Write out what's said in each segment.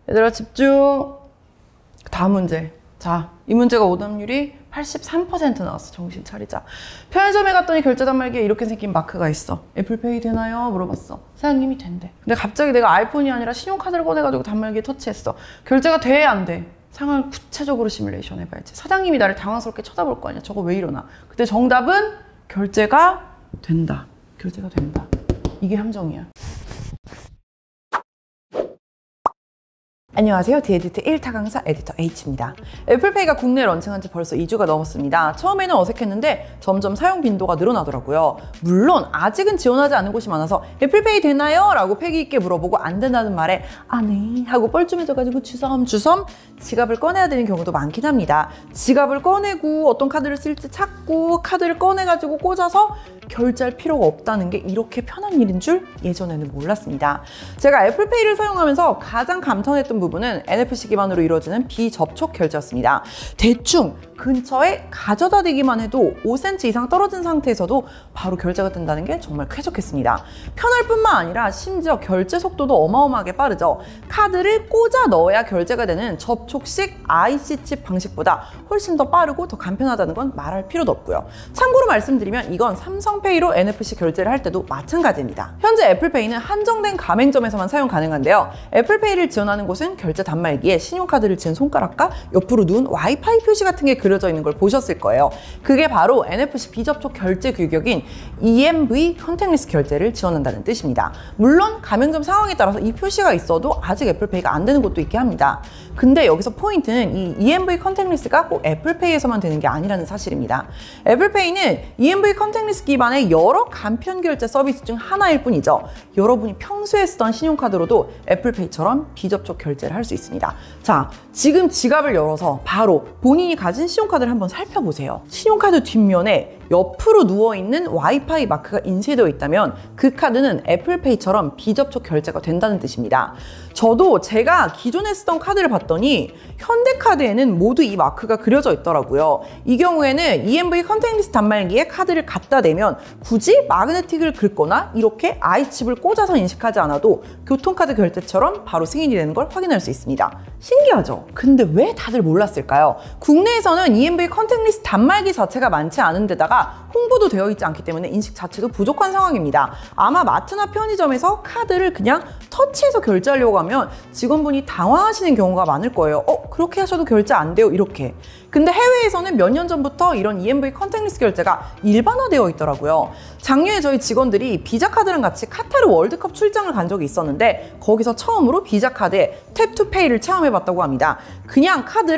얘들아 집중. 다음 문제. 자, 이 문제가 오답률이 83% 나왔어. 정신 차리자. 편의점에 갔더니 결제 단말기에 이렇게 생긴 마크가 있어. 애플페이 되나요? 물어봤어. 사장님이 된대. 근데 갑자기 내가 아이폰이 아니라 신용카드를 꺼내가지고 단말기에 터치했어. 결제가 돼? 안 돼? 상황을 구체적으로 시뮬레이션 해봐야지. 사장님이 나를 당황스럽게 쳐다볼 거 아니야. 저거 왜 이러나. 근데 정답은 결제가 된다. 결제가 된다. 이게 함정이야. 안녕하세요. 디에디트 1타 강사 에디터 H입니다. 애플페이가 국내에 런칭한 지 벌써 2주가 넘었습니다. 처음에는 어색했는데 점점 사용 빈도가 늘어나더라고요. 물론 아직은 지원하지 않은 곳이 많아서 애플페이 되나요? 라고 패기 있게 물어보고 안 된다는 말에 아 네 하고 뻘쭘해져가지고 주섬주섬 지갑을 꺼내야 되는 경우도 많긴 합니다. 지갑을 꺼내고 어떤 카드를 쓸지 찾고 카드를 꺼내가지고 꽂아서 결제할 필요가 없다는 게 이렇게 편한 일인 줄 예전에는 몰랐습니다. 제가 애플페이를 사용하면서 가장 감탄했던 부분은 NFC 기반으로 이루어지는 비접촉 결제였습니다. 대충 근처에 가져다 대기만 해도 5cm 이상 떨어진 상태에서도 바로 결제가 된다는 게 정말 쾌적했습니다. 편할 뿐만 아니라 심지어 결제 속도도 어마어마하게 빠르죠. 카드를 꽂아 넣어야 결제가 되는 접촉식 IC칩 방식보다 훨씬 더 빠르고 더 간편하다는 건 말할 필요도 없고요. 참고로 말씀드리면 이건 삼성페이로 NFC 결제를 할 때도 마찬가지입니다. 현재 애플페이는 한정된 가맹점에서만 사용 가능한데요. 애플페이를 지원하는 곳은 결제 단말기에 신용카드를 쥔 손가락과 옆으로 누운 와이파이 표시 같은 게 그려져 있는 걸 보셨을 거예요. 그게 바로 NFC 비접촉 결제 규격인 EMV 컨택리스 결제를 지원한다는 뜻입니다. 물론 가맹점 상황에 따라서 이 표시가 있어도 아직 애플페이가 안 되는 곳도 있게 합니다. 근데 여기서 포인트는 이 EMV 컨택리스가 꼭 애플페이에서만 되는 게 아니라는 사실입니다. 애플페이는 EMV 컨택리스 기반의 여러 간편 결제 서비스 중 하나일 뿐이죠. 여러분이 평소에 쓰던 신용카드로도 애플페이처럼 비접촉 결제를 할 수 있습니다. 자, 지금 지갑을 열어서 바로 본인이 가진 신용카드를 한번 살펴보세요. 신용카드 뒷면에 옆으로 누워있는 와이파이 마크가 인쇄되어 있다면 그 카드는 애플페이처럼 비접촉 결제가 된다는 뜻입니다. 저도 제가 기존에 쓰던 카드를 봤더니 현대카드에는 모두 이 마크가 그려져 있더라고요. 이 경우에는 EMV 컨택리스 단말기에 카드를 갖다 대면 굳이 마그네틱을 긁거나 이렇게 아이칩을 꽂아서 인식하지 않아도 교통카드 결제처럼 바로 승인이 되는 걸 확인할 수 있습니다. 신기하죠? 근데 왜 다들 몰랐을까요? 국내에서는 EMV 컨택리스 단말기 자체가 많지 않은 데다가 홍보도 되어 있지 않기 때문에 인식 자체도 부족한 상황입니다. 아마 마트나 편의점에서 카드를 그냥 터치해서 결제하려고 하면 직원분이 당황하시는 경우가 많을 거예요. 그렇게 하셔도 결제 안 돼요. 이렇게. 근데 해외에서는 몇 년 전부터 이런 EMV 컨택리스 결제가 일반화되어 있더라고요. 작년에 저희 직원들이 비자카드랑 같이 카타르 월드컵 출장을 간 적이 있었는데 거기서 처음으로 비자카드에 탭투페이를 체험해봤다고 합니다. 그냥 카드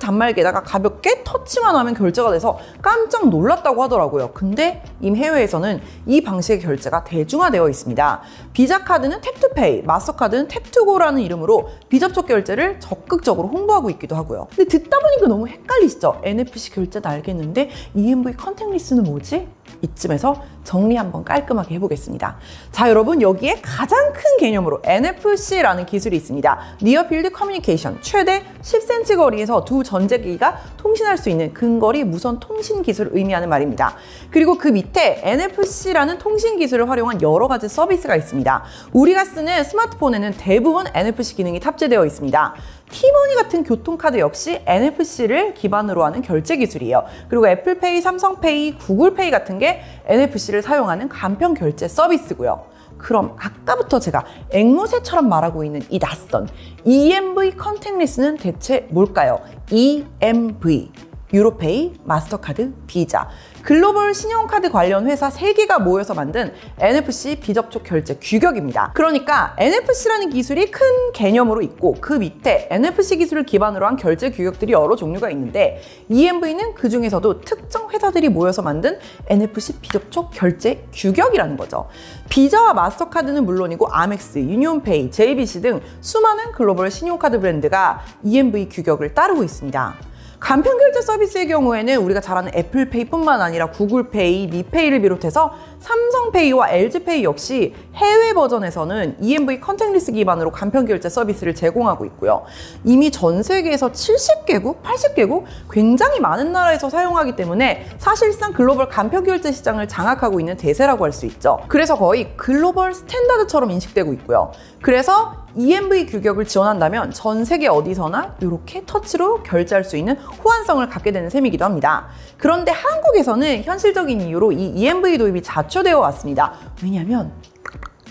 단말기에다가 가볍게 터치만 하면 결제가 돼서 깜짝 놀랐다고 하더라고요. 근데 이미 해외에서는 이 방식의 결제가 대중화되어 있습니다. 비자카드는 탭투페이, 마스터카드는 탭투고라는 이름으로 비접촉 결제를 적극적으로 홍보하고 있기도 하고요. 근데 듣다 보니까 너무 헷갈리시죠? NFC 결제는 알겠는데 EMV 컨택리스는 뭐지? 이쯤에서 정리 한번 깔끔하게 해보겠습니다. 자, 여러분 여기에 가장 큰 개념으로 NFC라는 기술이 있습니다. Near Field Communication, 최대 10cm 거리에서 두 전자기기가 통신할 수 있는 근거리 무선 통신 기술을 의미하는 말입니다. 그리고 그 밑에 NFC라는 통신 기술을 활용한 여러 가지 서비스가 있습니다. 우리가 쓰는 스마트폰에는 대부분 NFC 기능이 탑재되어 있습니다. 티머니 같은 교통카드 역시 NFC를 기반으로 하는 결제 기술이에요. 그리고 애플페이, 삼성페이, 구글페이 같은 게 NFC를 사용하는 간편 결제 서비스고요. 그럼 아까부터 제가 앵무새처럼 말하고 있는 이 낯선 EMV 컨택리스는 대체 뭘까요? EMV, 유로페이, 마스터카드, 비자. 글로벌 신용카드 관련 회사 3개가 모여서 만든 NFC 비접촉 결제 규격입니다. 그러니까 NFC라는 기술이 큰 개념으로 있고 그 밑에 NFC 기술을 기반으로 한 결제 규격들이 여러 종류가 있는데 EMV는 그 중에서도 특정 회사들이 모여서 만든 NFC 비접촉 결제 규격이라는 거죠. 비자와 마스터카드는 물론이고 아멕스, 유니온페이, JBC 등 수많은 글로벌 신용카드 브랜드가 EMV 규격을 따르고 있습니다. 간편 결제 서비스의 경우에는 우리가 잘 아는 애플페이뿐만 아니라 구글페이, 미페이를 비롯해서 삼성페이와 LG페이 역시 해외 버전에서는 EMV 컨택리스 기반으로 간편 결제 서비스를 제공하고 있고요. 이미 전 세계에서 70개국, 80개국 굉장히 많은 나라에서 사용하기 때문에 사실상 글로벌 간편 결제 시장을 장악하고 있는 대세라고 할 수 있죠. 그래서 거의 글로벌 스탠다드처럼 인식되고 있고요. 그래서 EMV 규격을 지원한다면 전 세계 어디서나 이렇게 터치로 결제할 수 있는 호환성을 갖게 되는 셈이기도 합니다. 그런데 한국에서는 현실적인 이유로 이 EMV 도입이 자초되어 왔습니다. 왜냐하면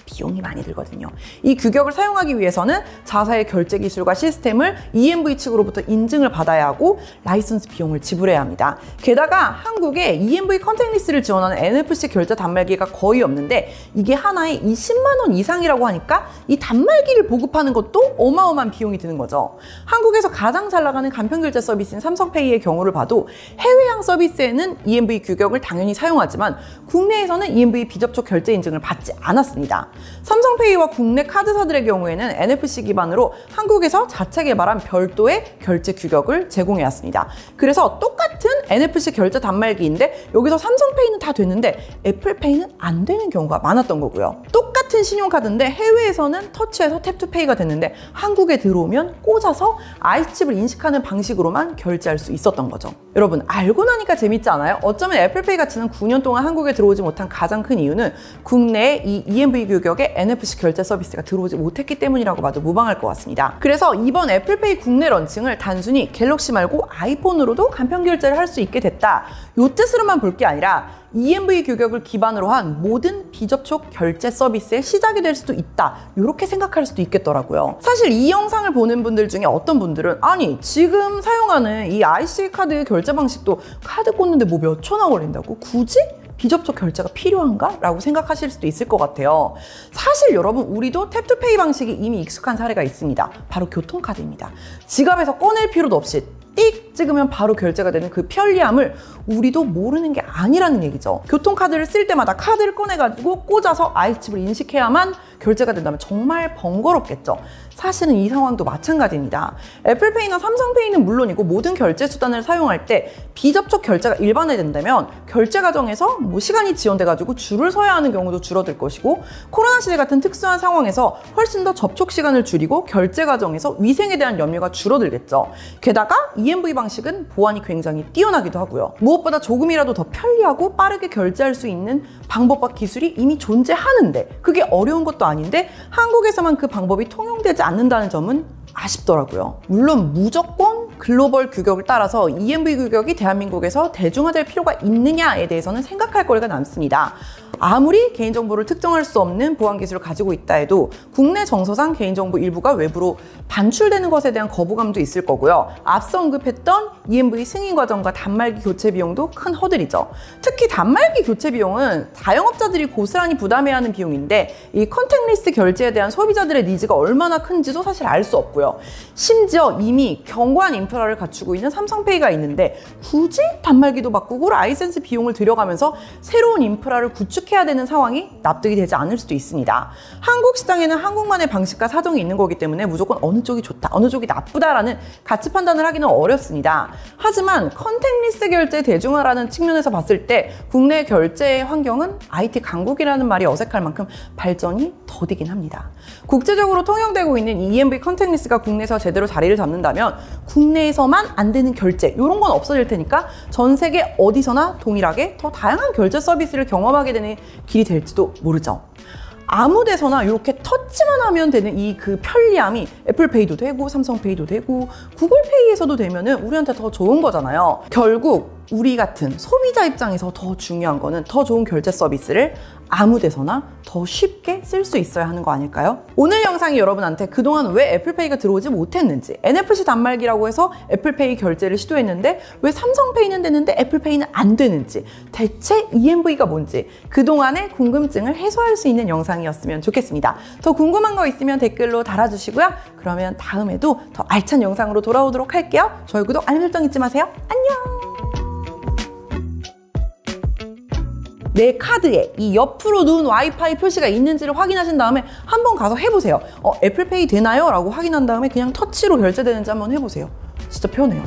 비용이 많이 들거든요. 이 규격을 사용하기 위해서는 자사의 결제 기술과 시스템을 EMV 측으로부터 인증을 받아야 하고 라이선스 비용을 지불해야 합니다. 게다가 한국에 EMV 컨택리스를 지원하는 NFC 결제 단말기가 거의 없는데 이게 하나에 20만 원 이상이라고 하니까 이 단말기를 보급하는 것도 어마어마한 비용이 드는 거죠. 한국에서 가장 잘 나가는 간편결제 서비스인 삼성페이의 경우를 봐도 해외향 서비스에는 EMV 규격을 당연히 사용하지만 국내에서는 EMV 비접촉 결제 인증을 받지 않았습니다. 삼성페이와 국내 카드사들의 경우에는 NFC 기반으로 한국에서 자체 개발한 별도의 결제 규격을 제공해왔습니다. 그래서 똑같은 NFC 결제 단말기인데 여기서 삼성페이는 다 됐는데 애플페이는 안 되는 경우가 많았던 거고요. 똑같은 신용카드인데 해외에서는 터치해서 탭투페이가 됐는데 한국에 들어오면 꽂아서 아이스칩을 인식하는 방식으로만 결제할 수 있었던 거죠. 여러분 알고 나니까 재밌지 않아요? 어쩌면 애플페이 가치는 9년 동안 한국에 들어오지 못한 가장 큰 이유는 국내에 이 EMV 규격의 NFC 결제 서비스가 들어오지 못했기 때문이라고 봐도 무방할 것 같습니다. 그래서 이번 애플페이 국내 런칭을 단순히 갤럭시 말고 아이폰으로도 간편 결제를 할 수 있게 됐다. 요 뜻으로만 볼 게 아니라 EMV 규격을 기반으로 한 모든 비접촉 결제 서비스의 시작이 될 수도 있다. 이렇게 생각할 수도 있겠더라고요. 사실 이 영상을 보는 분들 중에 어떤 분들은 아니 지금 사용하는 이 IC 카드 결제 방식도 카드 꽂는데 뭐 몇 초나 걸린다고? 굳이? 비접촉 결제가 필요한가? 라고 생각하실 수도 있을 것 같아요. 사실 여러분 우리도 탭투페이 방식이 이미 익숙한 사례가 있습니다. 바로 교통카드입니다. 지갑에서 꺼낼 필요도 없이 띡 찍으면 바로 결제가 되는 그 편리함을 우리도 모르는 게 아니라는 얘기죠. 교통카드를 쓸 때마다 카드를 꺼내가지고 꽂아서 아이스칩을 인식해야만 결제가 된다면 정말 번거롭겠죠. 사실은 이 상황도 마찬가지입니다. 애플페이나 삼성페이는 물론이고 모든 결제 수단을 사용할 때 비접촉 결제가 일반화된다면 결제 과정에서 시간이 지연돼가지고 줄을 서야 하는 경우도 줄어들 것이고 코로나 시대 같은 특수한 상황에서 훨씬 더 접촉 시간을 줄이고 결제 과정에서 위생에 대한 염려가 줄어들겠죠. 게다가 EMV 방식은 보안이 굉장히 뛰어나기도 하고요. 무엇보다 조금이라도 더 편리하고 빠르게 결제할 수 있는 방법과 기술이 이미 존재하는데 그게 어려운 것도 아닌데 한국에서만 그 방법이 통용되지 않는다는 점은 아쉽더라고요. 물론 무조건 글로벌 규격을 따라서 EMV 규격이 대한민국에서 대중화될 필요가 있느냐에 대해서는 생각할 거리가 남습니다. 아무리 개인정보를 특정할 수 없는 보안 기술을 가지고 있다 해도 국내 정서상 개인정보 일부가 외부로 반출되는 것에 대한 거부감도 있을 거고요. 앞서 언급했던 EMV 승인 과정과 단말기 교체 비용도 큰 허들이죠. 특히 단말기 교체 비용은 자영업자들이 고스란히 부담해야 하는 비용인데 이 컨택리스 결제에 대한 소비자들의 니즈가 얼마나 큰지도 사실 알 수 없고요. 심지어 이미 견고한 인프라를 갖추고 있는 삼성페이가 있는데 굳이 단말기도 바꾸고 라이센스 비용을 들여가면서 새로운 인프라를 구축해야 되는 상황이 납득이 되지 않을 수도 있습니다. 한국 시장에는 한국만의 방식과 사정이 있는 거기 때문에 무조건 어느 쪽이 좋다, 어느 쪽이 나쁘다라는 가치 판단을 하기는 어렵습니다. 하지만 컨택리스 결제 대중화라는 측면에서 봤을 때 국내 결제 환경은 IT 강국이라는 말이 어색할 만큼 발전이 더디긴 합니다. 국제적으로 통용되고 있는 EMV 컨택리스가 국내에서 제대로 자리를 잡는다면 국내에서만 안 되는 결제 이런 건 없어질 테니까 전 세계 어디서나 동일하게 더 다양한 결제 서비스를 경험하게 되는 길이 될지도 모르죠. 아무 데서나 이렇게 터치만 하면 되는 이 그 편리함이 애플페이도 되고 삼성페이도 되고 구글페이에서도 되면은 우리한테 더 좋은 거잖아요. 결국 우리 같은 소비자 입장에서 더 중요한 거는 더 좋은 결제 서비스를 아무 데서나 더 쉽게 쓸 수 있어야 하는 거 아닐까요? 오늘 영상이 여러분한테 그동안 왜 애플페이가 들어오지 못했는지, NFC 단말기라고 해서 애플페이 결제를 시도했는데 왜 삼성페이는 되는데 애플페이는 안 되는지, 대체 EMV가 뭔지 그동안의 궁금증을 해소할 수 있는 영상이었으면 좋겠습니다. 더 궁금한 거 있으면 댓글로 달아주시고요. 그러면 다음에도 더 알찬 영상으로 돌아오도록 할게요. 좋아요, 구독, 알림 설정 잊지 마세요. 안녕! 내 카드에 이 옆으로 누운 와이파이 표시가 있는지를 확인하신 다음에 한번 가서 해보세요. 애플페이 되나요? 라고 확인한 다음에 그냥 터치로 결제되는지 한번 해보세요. 진짜 편해요.